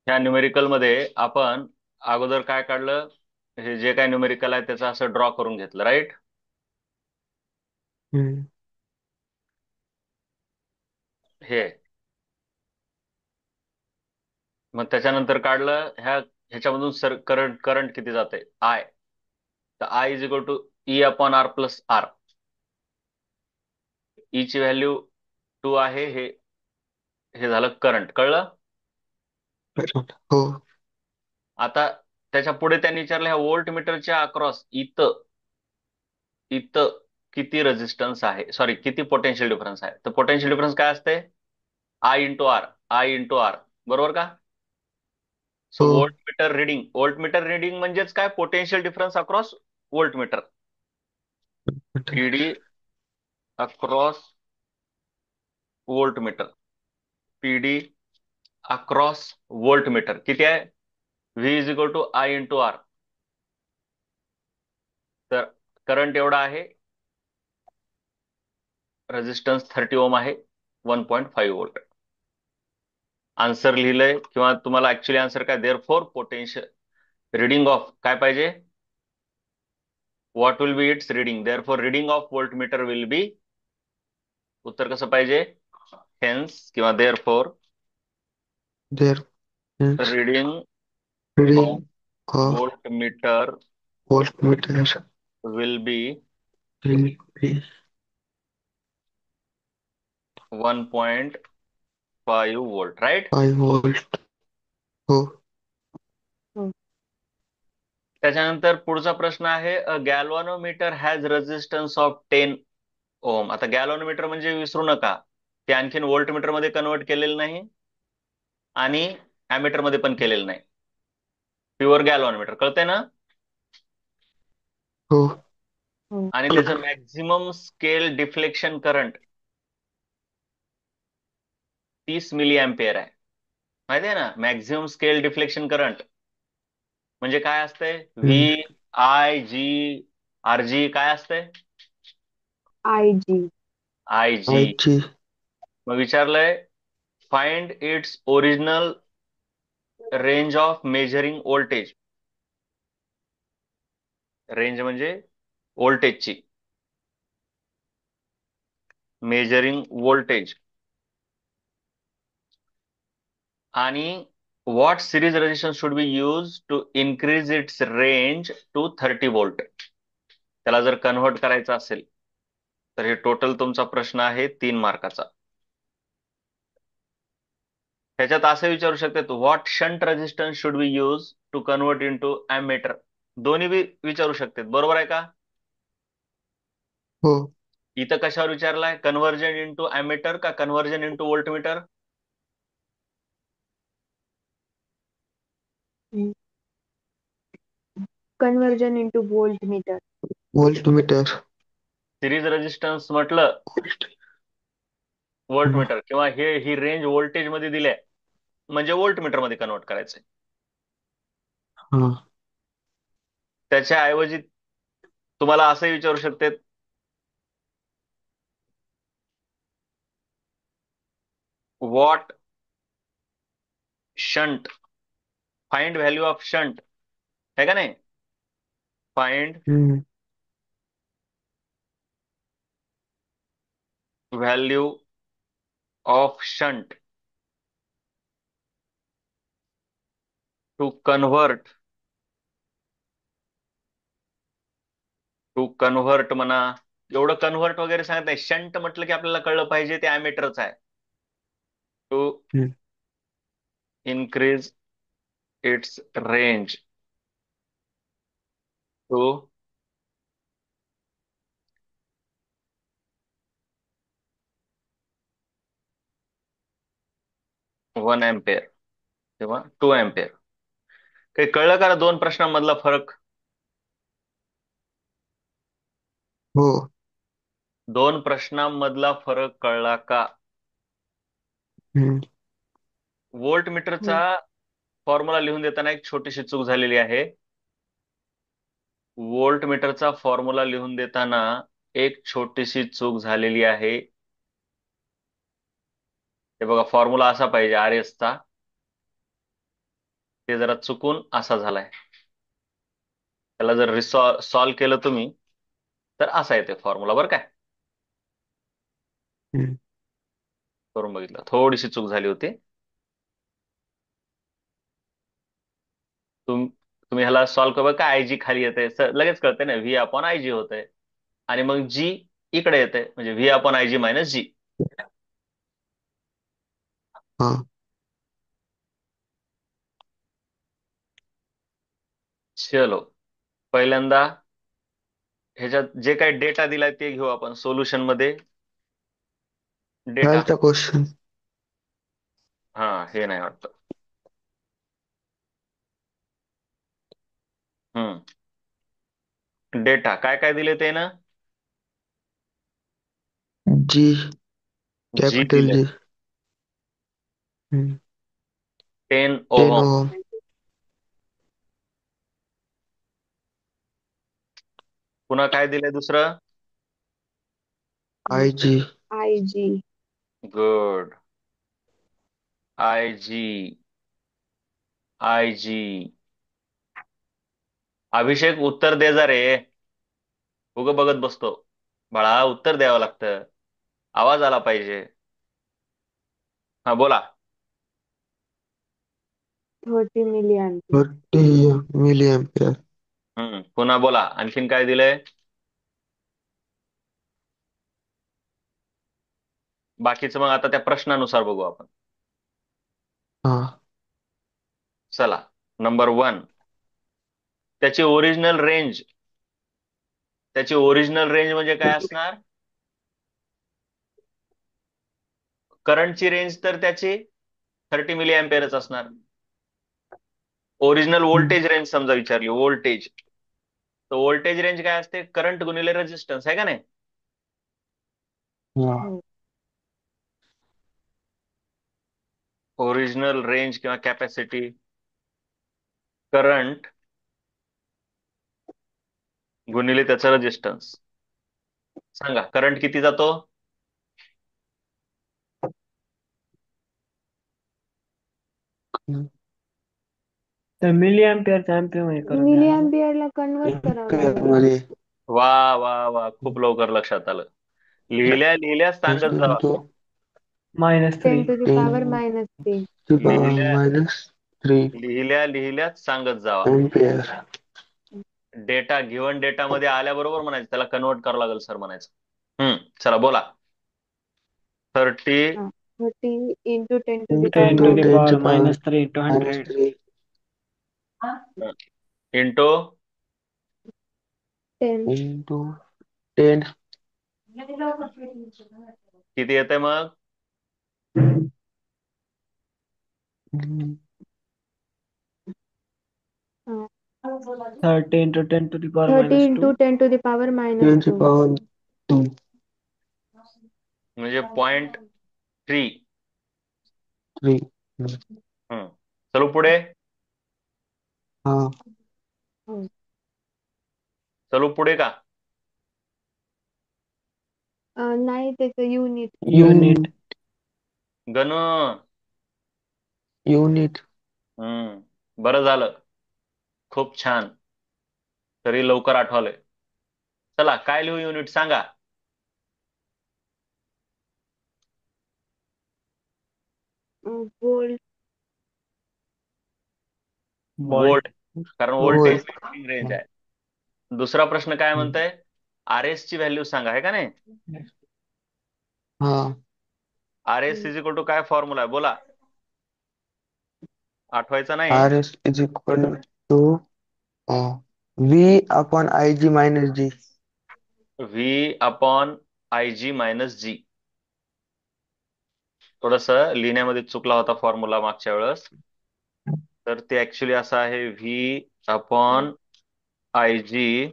ह्या न्यूमेरिकल मध्ये आपण अगोदर काय काढलं? हे जे काय न्यूमेरिकल आहे त्याचं असं ड्रॉ करून घेतलं, राईट? हम्म. हे मग त्याच्यानंतर काढलं ह्याच्यामधून सर करंट करंट किती जाते? आय. तर I is equal to E upon R plus R. E ची व्हॅल्यू 2 आहे. हे हे झालं करंट, कळलं? बरोबर. हो. आता त्याच्या पुढे त्यांनी विचारलं, ह्या व्होल्ट मीटरच्या अक्रॉस इथं इथं किती रेझिस्टन्स आहे, सॉरी किती पोटेन्शियल डिफरन्स आहे? तर पोटेन्शियल डिफरन्स काय असते? I into R. I into R, बरोबर का? सो हो. व्होल्ट मीटर रिडिंग म्हणजेच काय? Potential difference across voltmeter. Meter. PD across voltmeter. PD across voltmeter किती आहे? V is equal to I into R. तर current एवढा आहे, रेझिस्टन्स 30 ओम आहे, 1.5 व्होल्ट. आन्सर लिहिलंय, किंवा तुम्हाला ऍक्च्युली आन्सर काय? There four potential reading of काय पाहिजे? What will be it's reading? There four reading of volt meter will be. उत्तर कसं पाहिजे? हेन्स किंवा there four there means reading of reading of volt meter volt meter will be will be 1.5 volt, right? 5 volt. हो. त्याच्यानंतर पुढचा प्रश्न आहे, अ गॅल्व्हॅनोमीटर has resistance of 10 ओम. आता गॅल्व्हॅनोमीटर म्हणजे विसरू नका, ते आणखीन व्होल्ट मीटर मध्ये कन्वर्ट केलेलं नाही आणि अॅमीटर मध्ये पण केलेलं नाही. प्युअर गॅल्व्हॅनोमीटर, कळतंय ना? हो. आणि त्याचं कळलं. Maximum scale deflection current 30 milliampere आहे. माहिती आहे ना? मॅक्झिमम स्केल डिफ्लेक्शन करंट म्हणजे काय असतंय? हम्म. V, I, G, or G काय असतंय? IG. I G. आयची. मग विचारलंय, find its original range of measuring voltage. Range म्हणजे व्होल्टेजची, मेजरिंग व्होल्टेज. आणि what series resistance should be use to increase its range to 30 volt. त्याला जर कन्व्हर्ट करायचं असेल तर हे टोटल तुमचा प्रश्न आहे 3 मार्काचा. ह्याच्यात असं विचारू शकतात, what shunt resistance should be use to convert into ammeter. दोन्ही बी विचारू शकतात, बरोबर आहे का? हो. इथं कशावर विचारलाय? कन्व्हर्जन इंटू अॅमेटर का conversion into voltmeter? Conversion into voltmeter. Voltmeter. Series resistance म्हटलं व्होल्टमीटर, किंवा ही रेंज व्होल्टेज मध्ये दिली आहे म्हणजे व्होल्टमीटर मध्ये कन्वर्ट करायचंय. हा. त्याच्या ऐवजी तुम्हाला असंही विचारू शकते, what shunt, find value of shunt, है का नाही? Find hmm. Value of shunt to convert म्हणा. एवढं कन्व्हर्ट वगैरे सांगत नाही. शंट म्हटलं की आपल्याला कळलं पाहिजे ते अॅमीटरच आहे. To hmm. Increase its range to 1 ampere किंवा 2 अँपिअर. काही कळलं का दोन प्रश्नांमधला फरक? हो. दोन प्रश्नांमधला फरक कळला का? हम्म. व्होल्ट मीटरचा हो. फॉर्म्युला लिहून देताना एक छोटीशी चूक झालेली आहे. व्होल्ट मीटरचा फॉर्म्युला लिहून देताना एक छोटीशी चूक झालेली आहे. हे बघा, फॉर्म्युला असा पाहिजे आर एस चा, ते जरा चुकून असा झालाय. त्याला जर सॉल्व्ह केलं तुम्ही तर असा येते फॉर्म्युला, बरं काय. हम्म. करून बघितलं, थोडीशी चूक झाली होती. तुम्ही ह्याला सॉल्व्ह करा का, आय जी खाली येते लगेच कळते ना, व्ही अपॉन आय जी होते. आणि मग जी इकडे येते, म्हणजे V upon I G minus G. हाँ. चलो, पहिल्यांदा ह्याच्यात जे काही डेटा दिलाय ते घेऊ आपण सोल्युशन मध्ये. डेटा. Health question. हा, हे नाही वाटतं. डेटा काय काय दिले ते ना. जी. जी कैपिटल दिले जी. हम्म. 10 10 ओहम. ओम. पुन्हा काय दिलंय दुसरं. I G. IG. Good. I G. I G. Abhishek उत्तर दे जा रे. उगं बघत बसतो. बाळा, उत्तर द्यावं लागतं. आवाज आला पाहिजे. हा, बोला. 30 mA. 30 mA. पुन्हा बोला, आणखीन काय दिलंय. बाकीचं मग आता त्या प्रश्नानुसार बघू आपण. हाँ. चला, नंबर 1. त्याची ओरिजिनल रेंज. त्याची ओरिजिनल रेंज म्हणजे काय असणार. करंटची रेंज तर त्याची 30 mA असणार. ओरिजिनल हम्म. व्होल्टेज रेंज समजा विचारली, व्होल्टेज. तर व्होल्टेज रेंज काय असते, करंट गुणिले रेजिस्टन्स, आहे का नाही. हाँ. हो. ओरिजिनल रेंज किंवा कॅपॅसिटी, करंट गुणिले त्याचा रेजिस्टन्स. सांगा, करंट किती जातो. तर मिली अँपिअरचा अँपिअर मध्ये करून द्या ना. मिली ला कन्वर्ट करावं एम्पेयर लागेल. मध्ये. वा वा वा, खूप लवकर लक्षात आलं. लिहिल्या लिहिल्या सांगत जावा. Into -3. 10 to the power 10 -3. to power लिहिल्या -3 लिहिल्या लिहिल्याच सांगत जावा. एम्पेयर. डेटा गिव्हन डेटा मध्ये आल्याबरोबर म्हणायचं, त्याला कन्वर्ट करावं लागेल सर म्हणायचं. चला बोला. 30 हा. 30 into 10 to the ten power to into the minus 10 power to power -3 into minus 100. 3 into 10. into 10. किती येते मग. Mm, 30 into 10 to the power 30 -2. into 10 to the power minus 10 to 2. power 2 म्हणजे 0.3. 3. चलो पुढे. हाँ. हो. चलो पुढे का. नाही, त्याचं युनिट. युनिट. गण. यूनिट. बरं झालं. खूप छान. तरी लवकर आठवलंय. चला, काय लिहू युनिट सांगा. व्होल्ट. वोल्ट. वोल्ट. कारण व्होल्टेज वोल्ट. रेंज आहे. दुसरा प्रश्न काय म्हणताय. आर एस ची व्हॅल्यू सांगा, आहे का नाही. हाँ. R S is equal to काय फॉर्म्युला आहे बोला. आठवायचा नाही. R S is equal to V upon I G minus G. V upon I G minus G. थोडस लिहिण्यामध्ये चुकला होता फॉर्म्युला मागच्या वेळेस. तर ते ऍक्च्युली असं आहे, व्ही अपॉन आय जी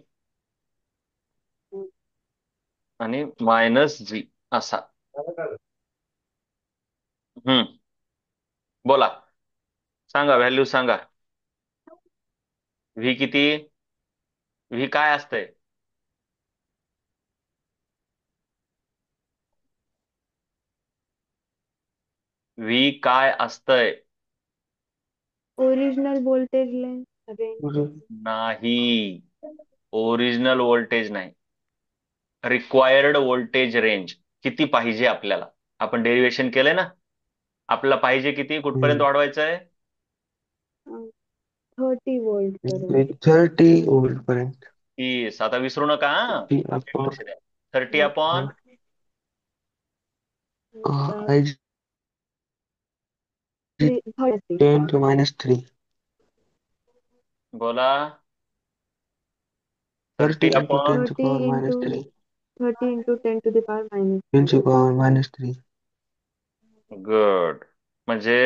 आणि मायनस जी असा. हम्म बोला. सांगा, व्हॅल्यू सांगा. व्ही किती. व्ही काय असतंय. व्ही काय असतंय. ओरिजिनल वोल्टेज रेंज नाही, ओरिजिनल व्होल्टेज नाही. रिक्वायर्ड व्होल्टेज रेंज किती पाहिजे आपल्याला? आपण डेरिव्हेशन केलंय ना. आपल्याला पाहिजे किती, कुठपर्यंत वाढवायचं आहे? 30 वोल्ट पर्यंत. 30 वोल्ट पर्यंत. 30. आता विसरू नका हा. ती नीट अपॉन लक्ष द्या. 30 अपॉन आय जी 30. 10⁻³ बोला. 30 30 into upon 10 to 30 power minus into 3. 30 into 10 to the power minus 10 3. to power minus 3. Good. म्हणजे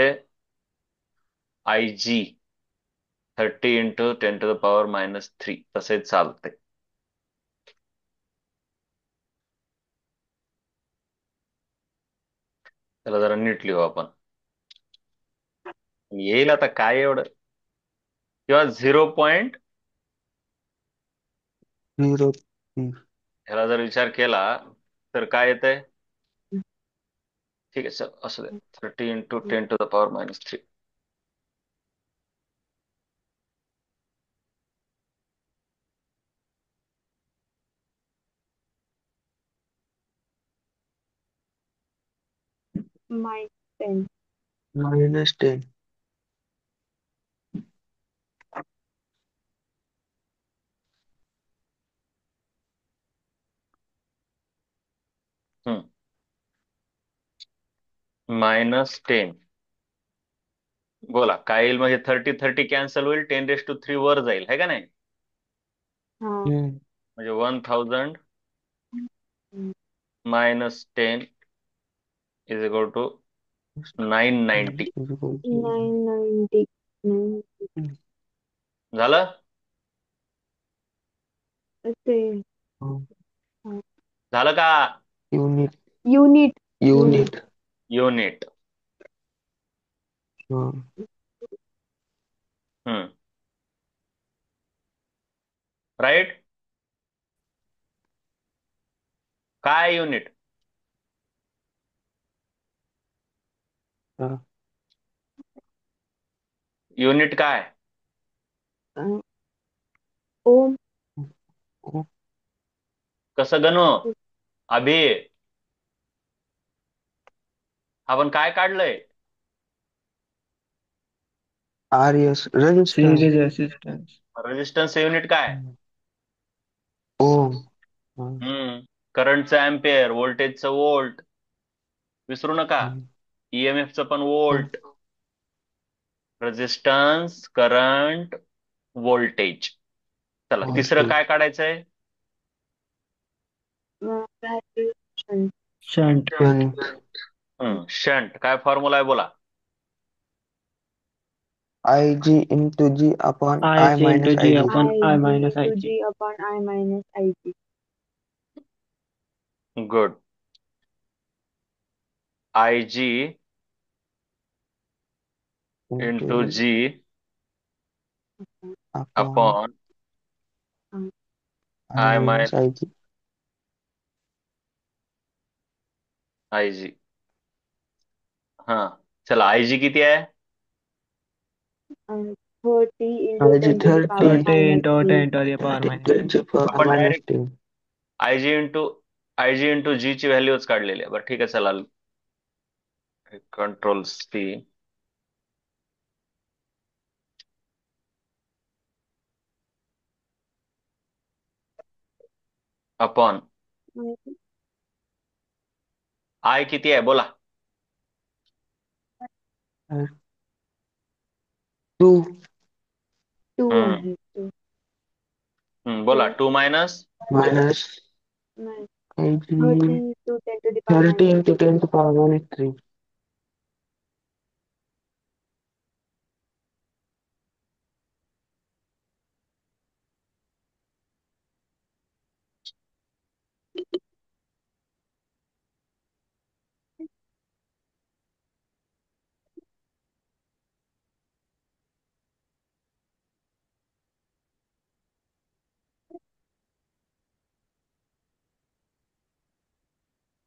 IG 30 into 10⁻³ तसेच चालते. त्याला जरा नीट लिहू आपण. येईल आता काय एवढं. किंवा 0. 0. ह्याला जर विचार केला तर काय येतंय? ठीक आहे सर, असू दे. 30 into 10⁻³ Minus 10. -10. -10. बोला काय येईल? म्हणजे 30 कॅन्सल होईल, 10⁻³ वर जाईल, है का नाही? हाँ. म्हणजे 1000 हम्म. -10 इज इक्वल टू 990. 990. झालं? ते हाँ. झालं का? Unit unit. Unit unit. हाँ. राईट. काय युनिट? हाँ. युनिट काय? ओम. कसं गणू? अभि, आपण काय काढलंय? RS resistance. Series resistance. Resistance unit काय? ओम. हाँ. करंटचं अँपियर, व्होल्टेजचं वोल्ट. विसरू नका. ईएमएफचं पण वोल्ट. Resistance, current, voltage. चला तिसरं काय काढायचंय? Vibration. Shunt. शंट. काय फॉर्म्युला आहे बोला? IG into G upon I IC into minus G IG. upon I Ig minus into IG. G upon I minus Ig. Good. IG into G upon upon I I minus minus IG. IG. हा, चला IG किती आहे? 30 into IG 10 to the power 30 30 minus into 3. 10 to the power minus 10 to power आपण minus direct 10. IG into जी ची व्हॅल्यूच काढलेली आहे. बरं ठीक आहे, चला. कंट्रोल C अपॉन I किती आहे बोला? 2 2 हम्म आहे. 2. बोला. 2 minus minus IG 30 to 10 to the power 30 minus into 3. 10 to power minus 3.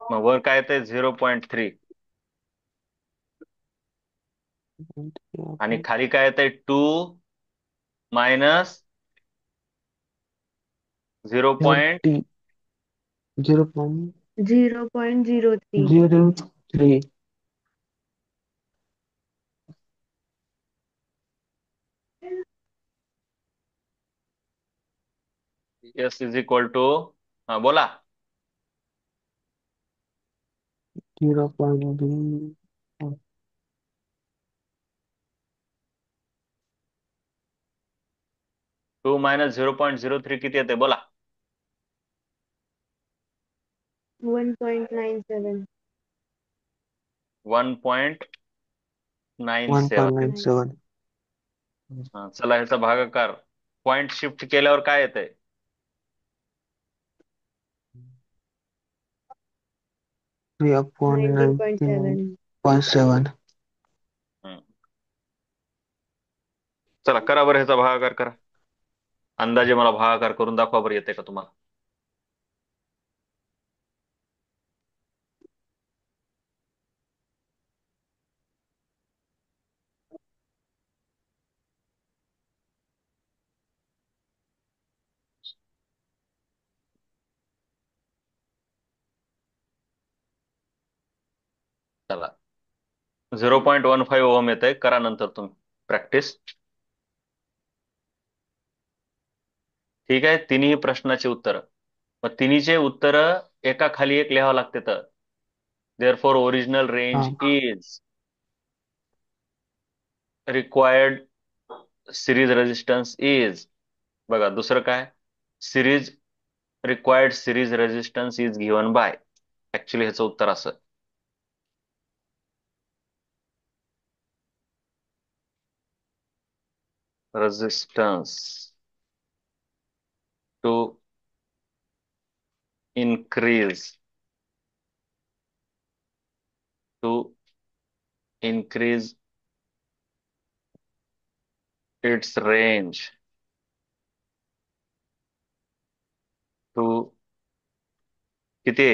मग वर काय येतंय? 0.3. आणि खाली काय येतंय 2 - 0 30 0.03 0.03. एस इज इक्वल टू, हा बोला. 0.3 2 - 0.03 किती येते बोला. 1.97. 1.97. 1.97 हा, चला ह्याचा भागाकार पॉइंट शिफ्ट केल्यावर काय येतंय? 19.7. 3/99.7 हम्म. चला करा बरं, ह्याचा भागाकार करा. अंदाजे मला भागाकार करून दाखवा बरं, येते का तुम्हाला? चला 0.15 ओहम येतंय. करा नंतर तुम्ही प्रॅक्टिस. ठीक आहे, तिन्ही प्रश्नाची उत्तर. मग तिन्हीचे उत्तर एका खाली एक लिहावं लागते. तर देअरफॉर ओरिजिनल रेंज हाँ is required series resistance is. बघा दुसरं काय, series required series resistance is given by. Actually ह्याचं उत्तर असं, resistance to increase to increase its range to किती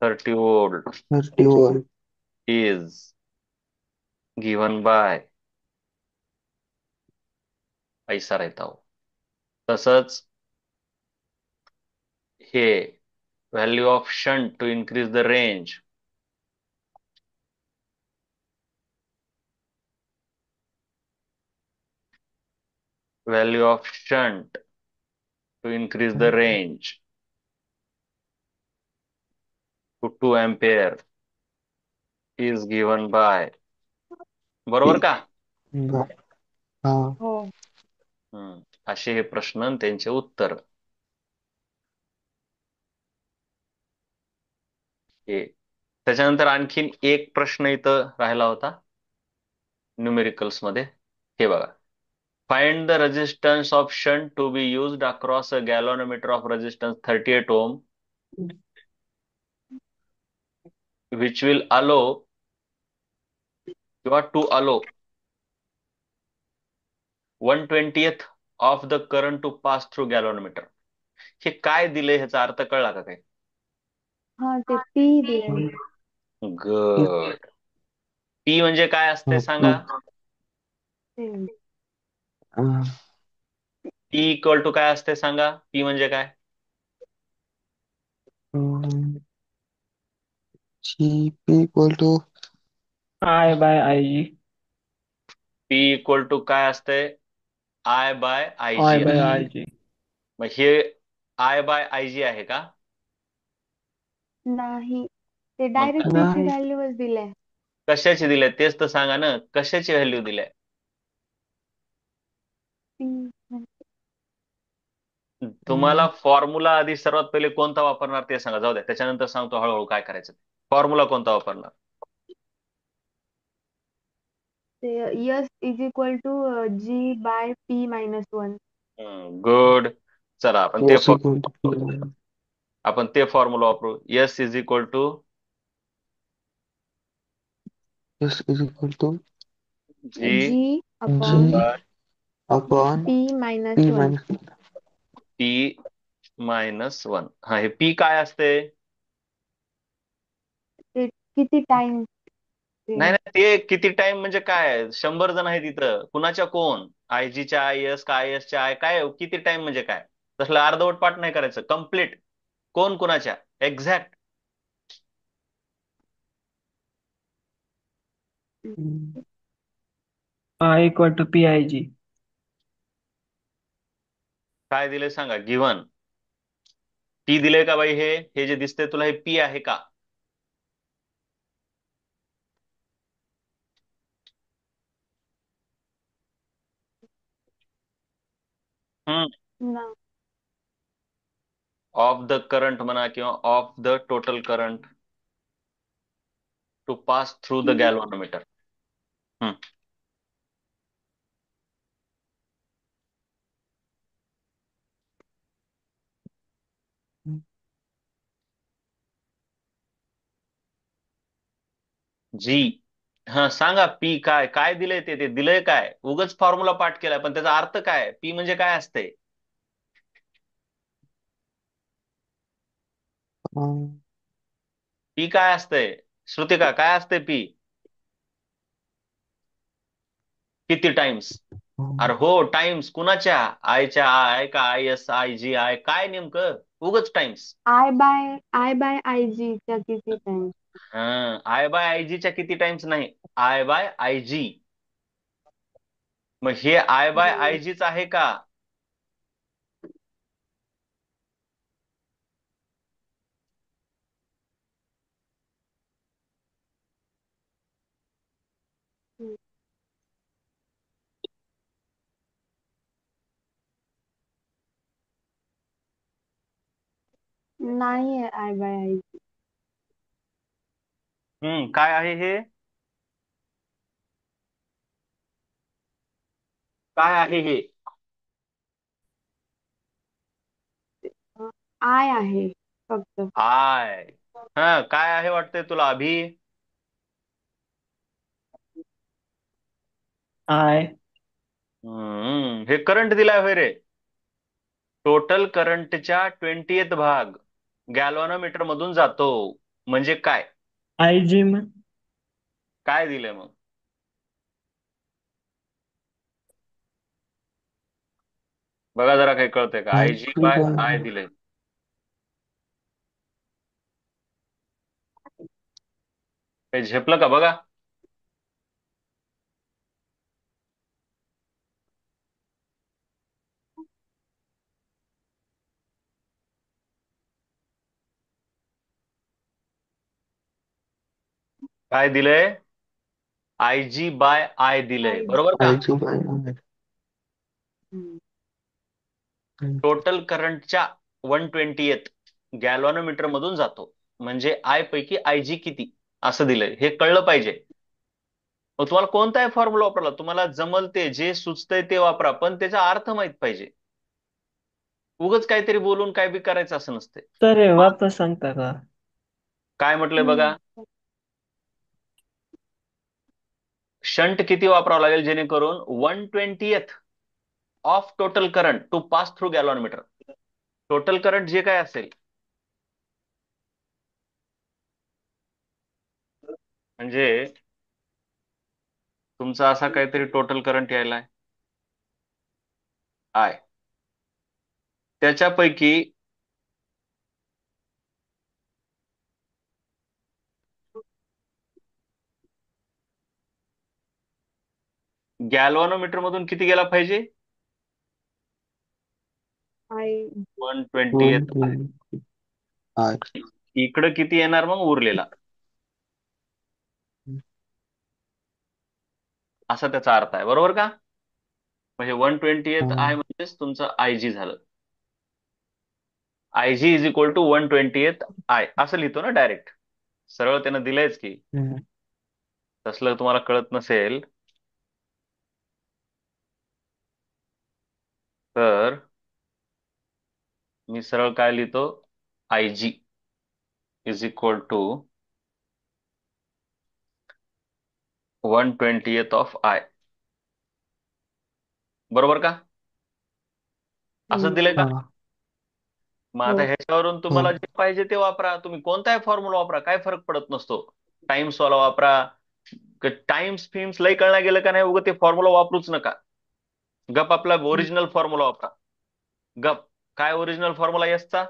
30 वोल्ट 31 इज गिव्हन बाय ऐसा रहता हो. तसंच हे value of shunt to increase the range value of shunt to increase the range to 2 ampere is given by. बरोबर का? हाँ हो. असे हे प्रश्न आणि त्यांचे उत्तर हे. त्याच्यानंतर आणखीन एक प्रश्न इथं राहिला होता न्यूमेरिकल्स मध्ये. हे बघा, find the resistance of shunt to be used across a galvanometer of resistance 38 ohm which will allow किंवा to allow 1/20th of the current to pass through galvanometer. हे काय दिले, ह्याचा अर्थ कळला का काही? हा, ते पी दिलंय. गुड. पी म्हणजे काय असते सांगा? पी इक्वल टू काय असते सांगा? पी म्हणजे काय? GP equal to I/IG. P equal to काय असते? I by I G. I/IG. मग हे आय बाय आय जी आहे का? नाही, ते मग डायरेक्ट पी ची नाही व्हॅल्यूच दिलंय. कशाची दिले तेच तर सांगा ना, कशाची व्हॅल्यू दिली? पी तुम्हाला फॉर्म्युला आधी सर्वात पहिले कोणता वापरणार ते सांगा. जाऊ द्या, त्याच्यानंतर सांगतो हळूहळू काय करायचं. फॉर्म्युला कोणता वापरणार? ते S is equal to G/P-1. Good. चला यस इक्वल टू आपण ते फॉर्म्युला वापरू. S is equal to S is equal to G G upon G upon P P-1. Minus P -1. हा, हे पी काय असते? ते किती टाइम नाही नाही, ते किती टाइम म्हणजे काय, 100 जण आहेत तिथं, कुणाच्या कोण, आयजीच्या आय एस का आय एसच्या आय काय, किती टाइम म्हणजे काय, तसलं अर्धवट पाठ नाही करायचं, कम्प्लीट, कोण कुणाच्या, exact. I equal to PIG. काय दिलंय सांगा, गिव्हन पी दिलंय का बाई, हे जे दिसतंय तुला हे पी आहे का? ना. ऑफ द करंट म्हणा किंवा of the total current to pass through the galvanometer. G. हा सांगा, पी काय काय दिलंय, ते ते दिलंय काय, उगच फॉर्म्युला पाठ केलाय पण त्याचा अर्थ काय, पी म्हणजे काय असते, पी काय असतंय, श्रुतिका काय असते पी, किती टाइम्स, अरे हो टाइम्स कुणाच्या, आयच्या आय का I S I G I काय नेमकं, उगच times. I by I G च्या किती टाइम. हा, आय बाय आय जी च्या किती टाइम्स नाही, आय बाय आय जी, मग हे आय बाय आय जीच आहे का? नाहीये आय बाय आय. काय आहे हे, काय आहे हे, आय आहे फक्त. आय. हा काय आहे वाटतंय तुला अभि, I. हे करंट दिलाय होय रे, टोटल करंटच्या 20th भाग गॅल्व्हॅनोमीटर मधून जातो, म्हणजे काय, IG मग. काय दिलंय मग, बघा जरा काही कळतंय का, आय जी बाय आय दिलंय, काही झेपलं का बघा, काय दिलंय, आय जी बाय आय दिलंय, आय. बरोबर का, आयची बाय. टोटल करंटच्या 1/20th गॅल्व्हॅनोमीटर मधून जातो, म्हणजे आय पैकी आय जी किती, असं दिलंय, हे कळलं पाहिजे. मग तुम्हाला कोणताही फॉर्म्युला वापरला, तुम्हाला जमल ते, जे सुचतंय ते वापरा, पण त्याचा अर्थ माहित पाहिजे, उगच काहीतरी बोलून काय बी करायचं असं नसते. सर हे वापस सांगता का? काय म्हटलंय बघा, शंट किती वापरावं लागेल जेणेकरून 1/20th of total current to pass through galvanometer, total current जे काय असेल, म्हणजे तुमचा असा काहीतरी टोटल करंट यायलाय आय, त्याच्यापैकी गॅल्व्हॅनोमीटर मधून किती गेला पाहिजे, आय. 1/20th I, I. इकडं किती येणार मग उरलेला, असा त्याचा अर्थ आहे, बरोबर का, म्हणजे 1/20th आय म्हणजेच तुमचं आय जी झालं, I G is equal to 1/20th I असं लिहितो ना डायरेक्ट, सरळ त्यानं दिलंयच की, तसलं तुम्हाला कळत नसेल तर मी सरळ काय लिहितो, I G is equal to 1/20th of I, बरोबर का, असं दिलंय का, मग आता हो. ह्याच्यावरून तुम्हाला जे पाहिजे ते वापरा, तुम्ही कोणताही फॉर्म्युला वापरा, काय फरक पडत नसतो, टाइम्स वाला वापरा, टाइम्स फिम्स लय कळणार गेलं का नाही, उगं ते फॉर्म्युला वापरूच नका. गप आपला ओरिजिनल फॉर्म्युला वापरा. गप. काय ओरिजिनल फॉर्म्युला यसचा?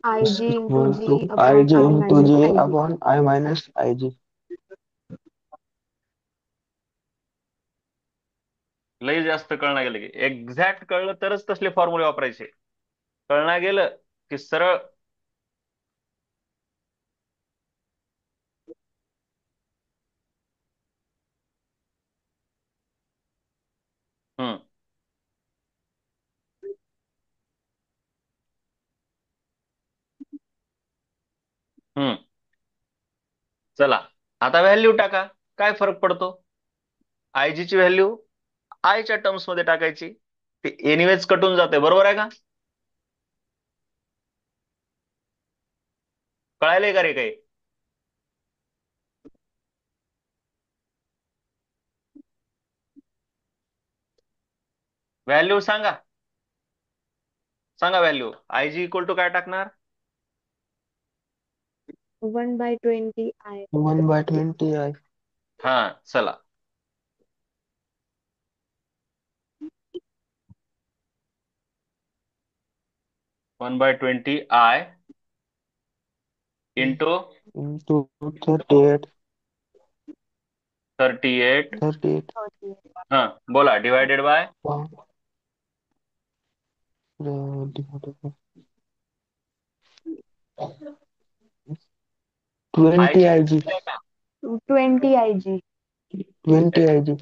IG into equal G to I upon G I into minus जे IG. Upon I minus I G. लय जास्त कळणार गेलं की एक्झॅक्ट कळलं तरच तसले फॉर्म्युले वापरायचे. कळणार गेलं की सरळ. हम्म. हम्म. चला, आता व्हॅल्यू टाका. काय फरक पडतो? आयजी ची व्हॅल्यू आयच्या टर्म्स मध्ये टाकायची. ते एनिवेज कटून जाते, बरोबर आहे का? कळायलंय का रे काही? व्हॅल्यू सांगा. सांगा व्हॅल्यू. आयजी इक्वल टू काय टाकणार? 1/20 I. 1/20 आय. हा, चला. 1/20 आय इंटू इंटू 38. 38. 38. हा, बोला. Divided by. Twenty I G I. 20 IG. 20 I G.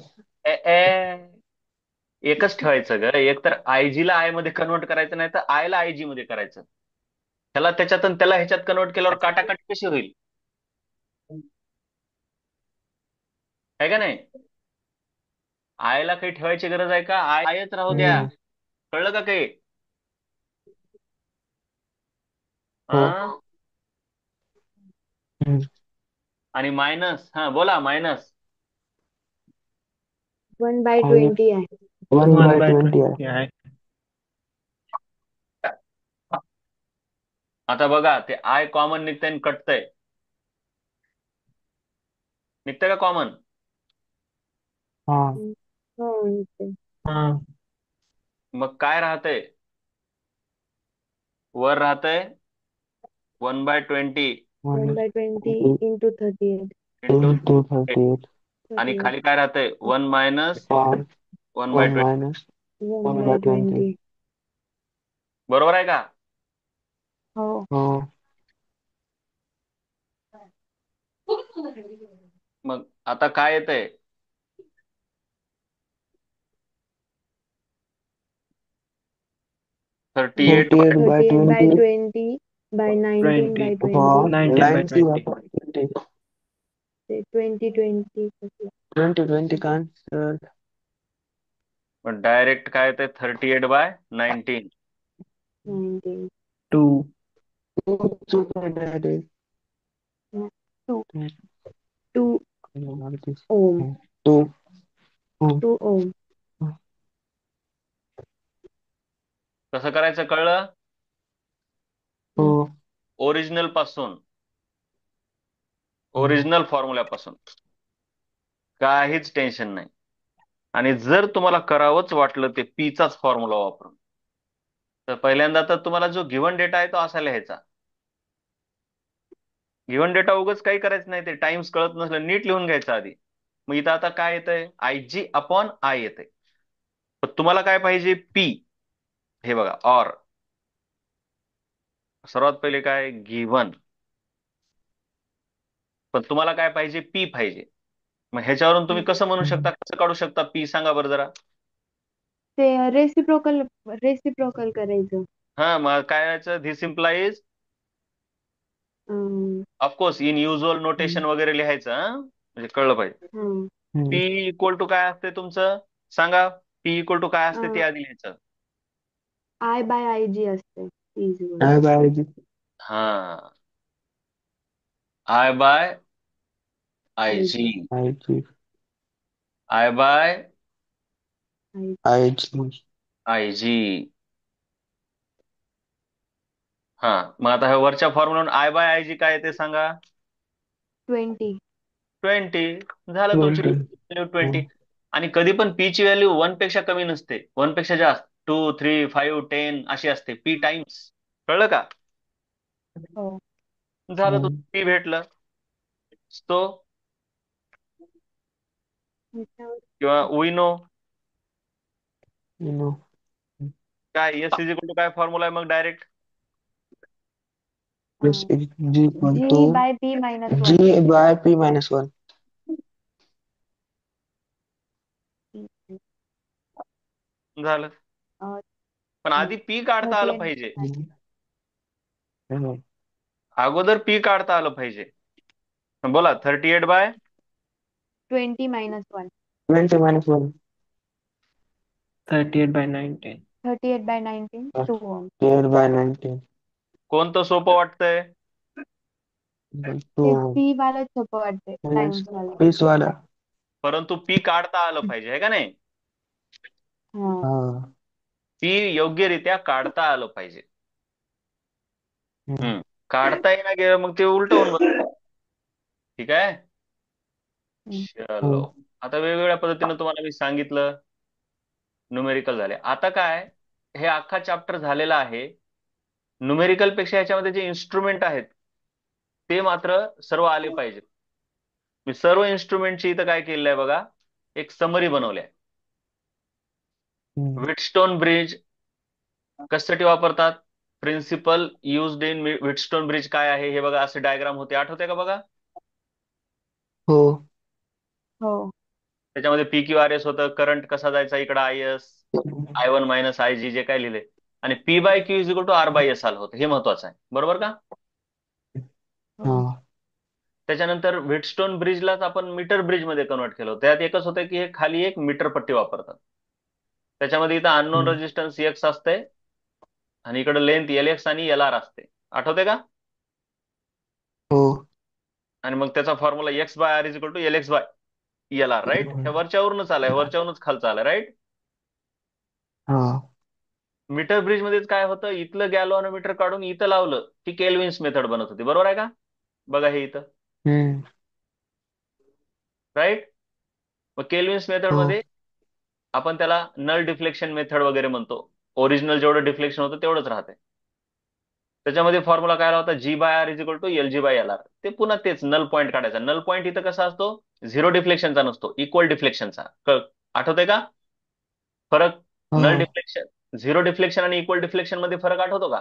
एकच ठेवायचं ग. एक तर आयजी ला आय मध्ये कन्वर्ट करायचं, नाही तर आय ला आयजी मध्ये करायचं. त्याला त्याच्यातून त्याला ह्याच्यात कन्वर्ट केल्यावर काटाकाटी कशी होईल? आहे का नाही? आयला काही ठेवायची गरज आहे का? आयच राहू द्या. हम्म. कळलं का काही? हो. हा. हम्म. आणि मायनस, हा बोला, मायनस. 1/20 I. 1/20 आय. 1/20 आहे. आता बघा, ते आय कॉमन निघतंय आणि कटतंय. निघतंय का कॉमन? हा. हो, निघते. हा. मग काय राहतंय? वर राहतंय 1/20 1/20 into 38. इंटू. इंटू 38. आणि 38. खाली काय राहतंय? 1 मायनस वन 1 बाय 1 20. मायनस 1/20. 1/20. बरोबर आहे का? हो. हो. मग आता काय येतंय? 38 38 bye 38 by 20 20 by 19 20 by 20. upon 19 by 90 20. upon 20. ते 20 कसं? 20 cancel. पण डायरेक्ट काय येतंय? 38/19. 19. 2. 2. 2 ohm. 2. 2 ohm. कसं करायचं कळलं? हो. ओरिजिनल पासून, हो. ओरिजिनल फॉर्म्युल्यापासून. काहीच टेन्शन नाही. आणि जर तुम्हाला करावंच वाटलं ते पीचाच फॉर्म्युला वापरून, तर पहिल्यांदा तर तुम्हाला जो गिव्हन डेटा आहे तो असा लिहायचा. गिव्हन डेटा उगाच काही करायचं नाही. ते टाइम्स कळत नसलं नीट लिहून घ्यायचं आधी. मग इथं आता काय येतंय? आयजी अपॉन आय येतंय. पण तुम्हाला काय पाहिजे? पी. हे बघा, ऑर. सर्वात पहिले काय? गिव्हन. पण तुम्हाला काय पाहिजे? पी पाहिजे. मग ह्याच्यावरून तुम्ही कसं म्हणू शकता, कसं काढू शकता पी? सांगा बरं जरा. ते रेसिप्रोकल रेसिप्रोकल करायचं. हा, मग काय यायचं? This implies. Uh, of course in usual notation वगैरे लिहायचं, हा म्हणजे कळलं पाहिजे. हं. पी इक्वल टू काय असते तुमचं? सांगा. पी इक्वल टू काय असते ते आधी लिहायचं. I/IG असते. Easy. I by G. हा, I by I IG. G. I G. I by IG. I G. I G. हा, मग आता हे वरच्या formula I by I G काय आहे ते सांगा. 20. 20. झालं तुमची 20. व्हॅल्यू 20. आणि कधी पण पी ची व्हॅल्यू 1 पेक्षा कमी नसते, 1 पेक्षा जास्त 2, 3, 5, 10 अशी असते, पी टाइम्स. कळलं का? हो. झालं, तुमचं पी भेटलं. तो ह्याच्यावर किंवा वी नो You know. काय एस इज इक्वल टू काय फॉर्म्युला आहे मग direct. Plus G equal to G by P minus 1. G by P minus 1. झालं. अ, पण आधी पी काढता आलं 38. पाहिजे. Mhm. अगोदर पी काढता आलं पाहिजे. बोला 38 bye 20 minus 1. 20 minus 1. 38/19. 38 by 19. 2 ohm. 8 by 19. कोणतं सोपं वाटतंय? ते 2 P वाला सोपं वाटते minus टाइम्स वाला. piece वाला. परंतु पी काढता आलं पाहिजे, आहे का नाही? हा. हाँ. पी योग्यरित्या काढता आलं पाहिजे. हम्म. काढता येईना गेलं मग ते उलट होऊन बसतं. ठीक आहे. हम्म. चलो, हम्म. आता वेगवेगळ्या पद्धतीने तुम्हाला मी सांगितलं, न्यूमेरिकल झाले. आता काय, हे अख्खा चॅप्टर झालेला आहे. न्यूमेरिकल पेक्षा ह्याच्यामध्ये जे इन्स्ट्रुमेंट आहेत ते मात्र सर्व आले पाहिजे. मी सर्व इन्स्ट्रुमेंटची इथं काय केलेलं आहे बघा, एक समरी बनवल्या. हम्म. व्हिटस्टोन ब्रिज कशासाठी वापरतात, प्रिन्सिपल युज्ड इन व्हिटस्टोन ब्रिज काय आहे हे बघा, असे डायग्राम होते, आठवते का बघा? हो. हो. त्याच्यामध्ये पी क्यू आर एस होतं, करंट कसा जायचा इकडं I S, I1 minus I G जे काय लिहिले, आणि P by Q is equal to R by S आलं होतं. हे महत्वाचं आहे, बरोबर का? हो. हाँ. त्याच्यानंतर व्हिटस्टोन ब्रिजलाच आपण मीटर ब्रिज मध्ये कन्वर्ट केलं होतं. त्यात एकच होतं की हे खाली एक मीटर पट्टी वापरतात. त्याच्यामध्ये इथं अननोन हम्म. रेजिस्टन्स एक्स असते आणि इकडे लेंथ एल एक्स आणि एल आर असते, आठवते का? हो. आणि मग त्याचा formula X by R is equal to L X by L R, right? हे वरच्यावरूनच आलंय, वरच्यावरूनच खालचं आलंय, राईट? हाँ. मीटर ब्रिज मध्येच काय होतं, इथलं गॅल्व्हॅनोमीटर काढून इथं लावलं की केल्विन्स मेथड बनत होती, बरोबर आहे का? बघा हे इथं, हम्म. राईट? मग केल्विन्स मेथड हो. मध्ये आपण त्याला नल डिफ्लेक्शन मेथड वगैरे म्हणतो. ओरिजिनल जेवढं डिफ्लेक्शन होतं तेवढंच राहते. त्याच्यामध्ये फॉर्म्युला काय आला होता, G by R is equal to L G by L R. ते पुन्हा तेच नल पॉईंट काढायचा. नल पॉईंट इथं कसा असतो, झिरो डिफ्लेक्शनचा नसतो, इक्वल डिफ्लेक्शनचा. आठवतंय का फरक? नल हाँ. डिफ्लेक्शन, झिरो डिफ्लेक्शन आणि इक्वल डिफ्लेक्शन मध्ये फरक आठवतो का?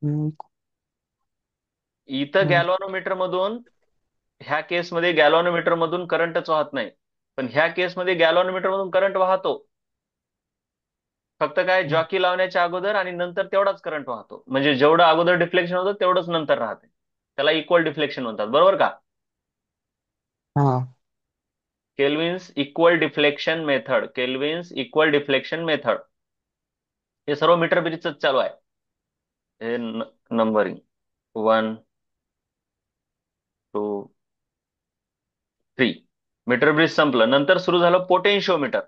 हम्म. इथं हाँ. गॅल्व्हॅनोमीटर मधून, ह्या केसमध्ये गॅल्व्हॅनोमीटर मधून करंटच वाहत नाही, पण ह्या केसमध्ये गॅल्व्हॅनोमीटर मधून करंट वाहतो. फक्त काय, जॉकी लावण्याच्या अगोदर आणि नंतर तेवढाच करंट वाहतो. म्हणजे जेवढं अगोदर डिफ्लेक्शन होतं तेवढंच नंतर राहते. त्याला इक्वल डिफ्लेक्शन म्हणतात, बरोबर का? हाँ. Kelvin's equal deflection method, Kelvin's equal deflection method, हे सर्व मीटर ब्रिजच चालू आहे. हे नंबरिंग 1, 2, 3. मीटर ब्रिज संपलं, नंतर सुरू झालं पोटेन्शिओमीटर.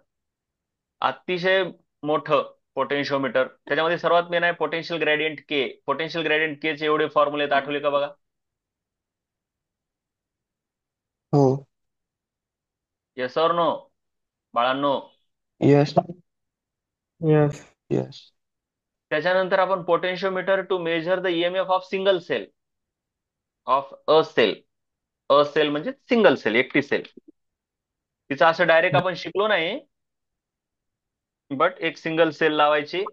अतिशय मोठं पोटेन्शिओमीटर. त्याच्यामध्ये सर्वात मेन आहे पोटेन्शियल ग्रेडियंट के. पोटेन्शियल ग्रेडियंट के चे एवढे फॉर्म्युले आठवले का बघा? हो. येस और नो बाळांनो? यस. Yes. यस. त्याच्यानंतर आपण potentiometer to measure the EMF of single cell, of a cell. A cell म्हणजे सिंगल सेल, एकटी सेल. तिचं असं डायरेक्ट आपण शिकलो नाही, बट एक सिंगल सेल लावायची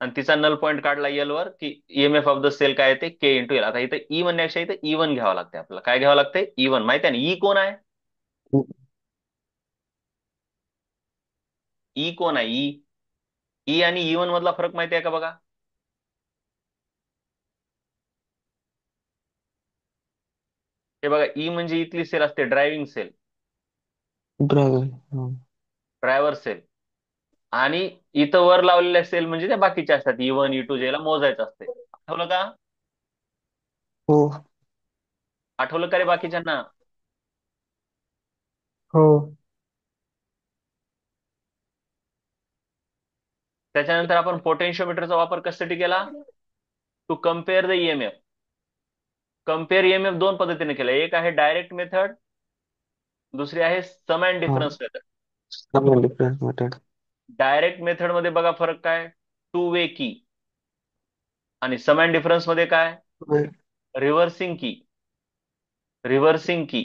आणि तिचा नल पॉईंट काढला एल वर की ईएमएफ ऑफ द सेल काय येते, के इंटू एल. आता इथं ई म्हणण्यापेक्षा इथं ई वन घ्यावं लागते आपल्याला. काय घ्यावं लागतंय? E one. माहिती आहे ना ई कोण आहे? ई कोण आहे? ई, ई आणि ई वन मधला फरक माहिती आहे का बघा? हे बघा, ई म्हणजे इथली सेल असते, ड्रायव्हिंग सेल, ड्रॅगन. हाँ. Driver cell. आणि इथं वर लावलेल्या सेल म्हणजे त्या बाकीच्या असतात, ई वन ई टू, ज्याला मोजायचं असते. आठवलं का? हो. आठवलं का रे बाकीच्यांना? हो. त्याच्यानंतर आपण पोटेन्शिओमीटरचा वापर कशासाठी केला? To compare the EMF. Compare EMF दोन पद्धतीने केलं. एक आहे डायरेक्ट मेथड, दुसरी आहे सम अँड हाँ, difference method. Sum difference method. Direct method मध्ये बघा फरक काय, टू वे की. आणि सम अँड डिफरन्स मध्ये काय, रिव्हर्सिंग की. रिव्हर्सिंग की.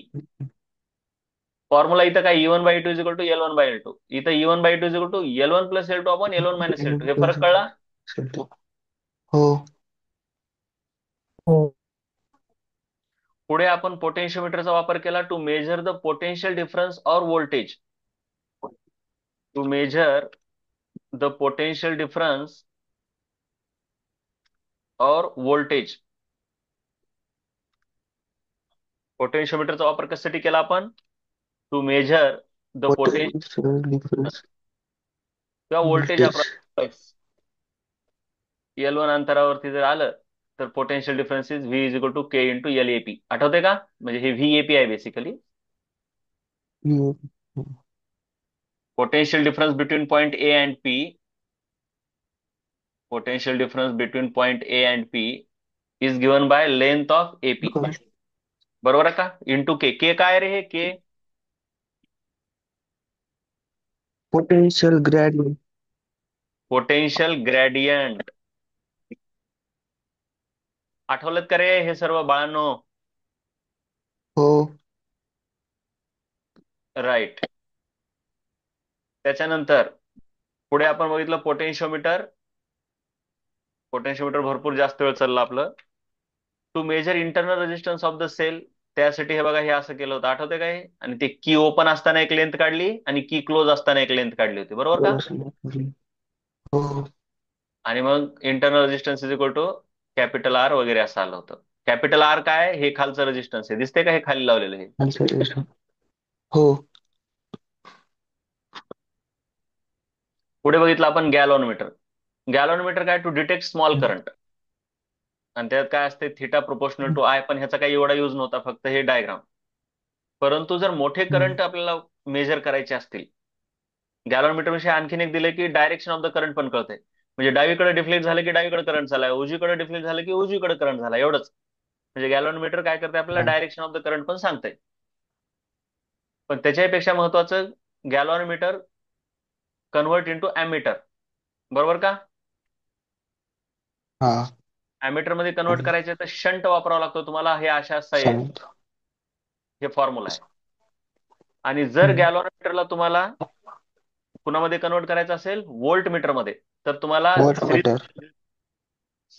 फॉर्म्युला इथं काय, E1/2 is equal to L1/L2. इथं E1/2 is equal to L1 plus L2 upon L1 minus L2. हे फरक कळला? हो. हो. पुढे आपण पोटेन्शियोमीटरचा वापर केला to measure the potential difference और voltage. To measure the potential difference और व्होल्टेज. पोटेन्शियोमीटरचा वापर कशासाठी केला आपण? To measure the potential potential difference किंवा व्होल्टेज वोल्टेज. अप्रॉक्स L1 अंतरावरती जर आलं तर potential difference is V is equal to K into LAP. आठवते का? म्हणजे हे VAP आहे basically. Potential difference between point A and P. Potential difference between point A and P is given by length of AP. बरोबर आहे का? Into के. के काय रे? हे के पोटेंशियल ग्रेडियंट. Potential gradient. आठवलं का रे हे सर्व बाळांनो? हो. राईट. त्याच्यानंतर पुढे आपण बघितलं पोटेन्शिओमीटर. पोटेन्शिओमीटर भरपूर जास्त वेळ चाललं आपलं. To measure internal resistance of the cell. त्यासाठी हे बघा, हे असं केलं होतं, आठवते का हे? आणि ते की ओपन असताना एक लेंथ काढली आणि की क्लोज असताना एक लेंथ काढली होती, बरोबर का? हो. आणि मग internal resistance is equal to capital R वगैरे असं आलं होतं. कॅपिटल आर काय? हे खालचं रेजिस्टन्स आहे, दिसते का हे खाली लावलेलं हे? हो. पुढे बघितलं आपण गॅलॉनमीटर. गॅलॉनमीटर काय? To detect small current. आणि त्यात काय असते, थिटा प्रोपोर्शनल टू आय. पण ह्याचा काही एवढा युज नव्हता, फक्त हे डायग्राम. परंतु जर मोठे करंट आपल्याला मेजर करायचे असतील, गॅलॉनमीटर विषयी आणखीन एक दिले की डायरेक्शन ऑफ द करंट पण कळते. म्हणजे डावीकडे डिफ्लेक्ट झालं की डावीकडे करंट झालाय, उजवीकडे डिफ्लेक्ट झालं की उजवीकडे करंट झाला, एवढंच. म्हणजे गॅलॉनमीटर काय करते, आपल्याला डायरेक्शन ऑफ द करंट पण सांगते. पण त्याच्यापेक्षा महत्वाचं, गॅलॉनमीटर कन्वर्ट इंटू ॲमीटर. बरोबर का? हाँ. ॲमीटर मध्ये कन्वर्ट करायचे तर शंट वापरावा लागतो तुम्हाला. हे अशा असं आहे, शांत. हे फॉर्म्युला आहे. आणि जर गॅलॉनमीटरला तुम्हाला कुणामध्ये कन्वर्ट करायचं असेल, व्होल्ट मीटर मध्ये, तर तुम्हाला वॉट मीटर.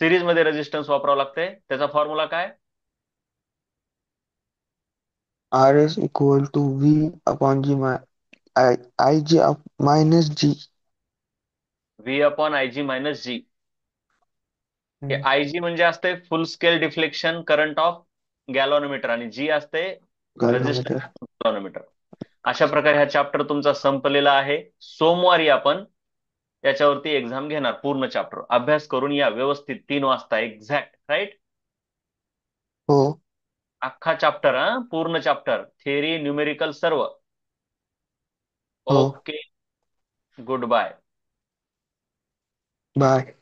सिरीज मध्ये रेजिस्टन्स वापरावं लागते. त्याचा फॉर्म्युला काय? R S equal to V upon G I I G minus G. V upon IG minus G. हे IG म्हणजे असते full scale deflection current of galvanometer, आणि जी असते रेजिस्टन्स गॅलॉनमीटर. गॅलॉनमीटर. अशा प्रकारे हा चॅप्टर तुमचा संपलेला आहे. सोमवारी आपण याच्यावरती एक्झाम घेणार, पूर्ण चॅप्टर अभ्यास करून या व्यवस्थित 3 वाजता एक्झॅक्ट. राईट? हो. अख्खा चॅप्टर, हा पूर्ण चॅप्टर, थेअरी न्यूमेरिकल सर्व. हो. Okay, good bye. बाय.